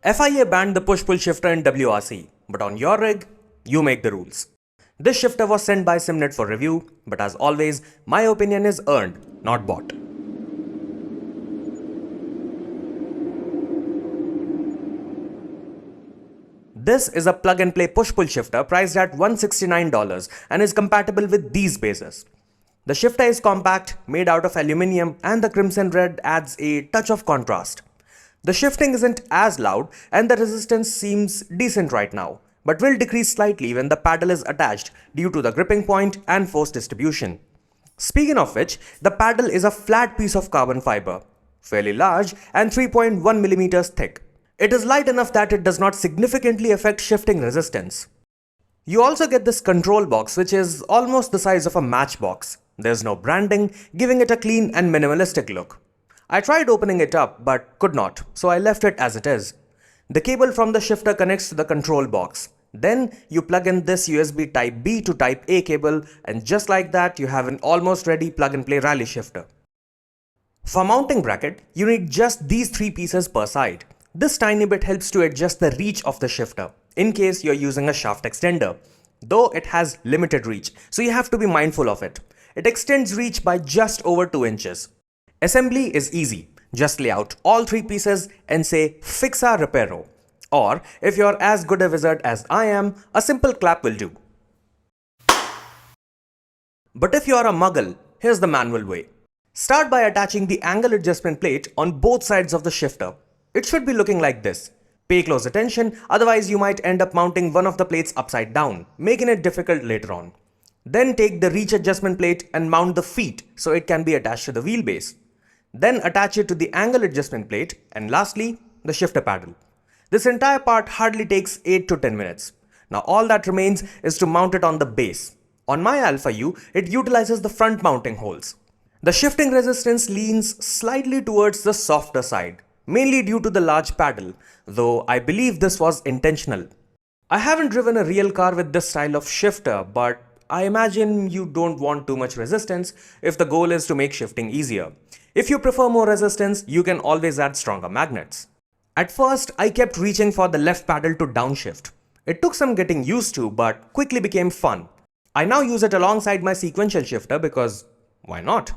FIA banned the push-pull shifter in WRC, but on your rig, you make the rules. This shifter was sent by Simnet for review, but as always, my opinion is earned, not bought. This is a plug-and-play push-pull shifter priced at $169 and is compatible with these bases. The shifter is compact, made out of aluminium, and the crimson red adds a touch of contrast. The shifting isn't as loud and the resistance seems decent right now, but will decrease slightly when the paddle is attached due to the gripping point and force distribution. Speaking of which, the paddle is a flat piece of carbon fiber, fairly large and 3.1 mm thick. It is light enough that it does not significantly affect shifting resistance. You also get this control box, which is almost the size of a matchbox. There's no branding, giving it a clean and minimalistic look. I tried opening it up but could not, so I left it as it is. The cable from the shifter connects to the control box. Then you plug in this USB Type B to Type A cable, and just like that you have an almost ready plug-and-play rally shifter. For mounting bracket, you need just these three pieces per side. This tiny bit helps to adjust the reach of the shifter, in case you're using a shaft extender. Though it has limited reach, so you have to be mindful of it. It extends reach by just over 2 inches. Assembly is easy. Just lay out all three pieces and say "Fixa Reparo." Or, if you're as good a wizard as I am, a simple clap will do. But if you're a muggle, here's the manual way. Start by attaching the angle adjustment plate on both sides of the shifter. It should be looking like this. Pay close attention, otherwise you might end up mounting one of the plates upside down, making it difficult later on. Then take the reach adjustment plate and mount the feet so it can be attached to the wheelbase. Then attach it to the angle adjustment plate, and lastly, the shifter paddle. This entire part hardly takes 8 to 10 minutes. Now all that remains is to mount it on the base. On my Alpha U, it utilizes the front mounting holes. The shifting resistance leans slightly towards the softer side, mainly due to the large paddle, though I believe this was intentional. I haven't driven a real car with this style of shifter, but I imagine you don't want too much resistance if the goal is to make shifting easier. If you prefer more resistance, you can always add stronger magnets. At first, I kept reaching for the left paddle to downshift. It took some getting used to, but quickly became fun. I now use it alongside my sequential shifter because why not?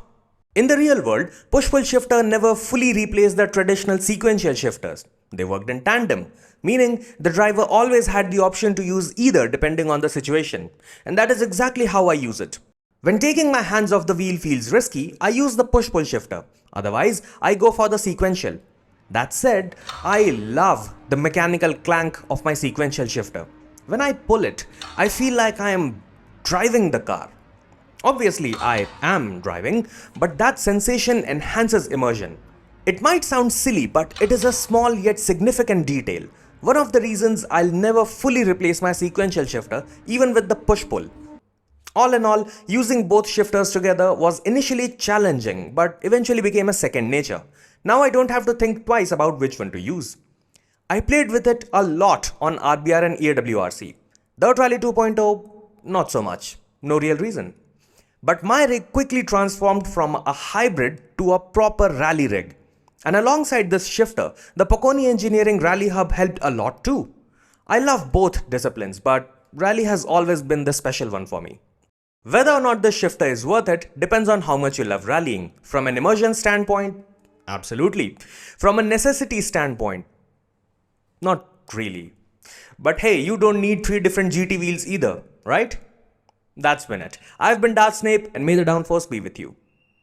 In the real world, push-pull shifter never fully replaced the traditional sequential shifters. They worked in tandem, meaning the driver always had the option to use either depending on the situation. And that is exactly how I use it. When taking my hands off the wheel feels risky, I use the push-pull shifter. Otherwise, I go for the sequential. That said, I love the mechanical clank of my sequential shifter. When I pull it, I feel like I am driving the car. Obviously, I am driving, but that sensation enhances immersion. It might sound silly, but it is a small yet significant detail. One of the reasons I'll never fully replace my sequential shifter, even with the push-pull. All in all, using both shifters together was initially challenging, but eventually became a second nature. Now I don't have to think twice about which one to use. I played with it a lot on RBR and WRC. Dirt Rally 2.0, not so much. No real reason. But my rig quickly transformed from a hybrid to a proper rally rig. And alongside this shifter, the Pocconi Engineering Rally Hub helped a lot too. I love both disciplines, but rally has always been the special one for me. Whether or not the shifter is worth it depends on how much you love rallying. From an immersion standpoint, absolutely. From a necessity standpoint, not really. But hey, you don't need 3 different GT wheels either, right? That's been it. I've been Darth Snape, and may the downforce be with you.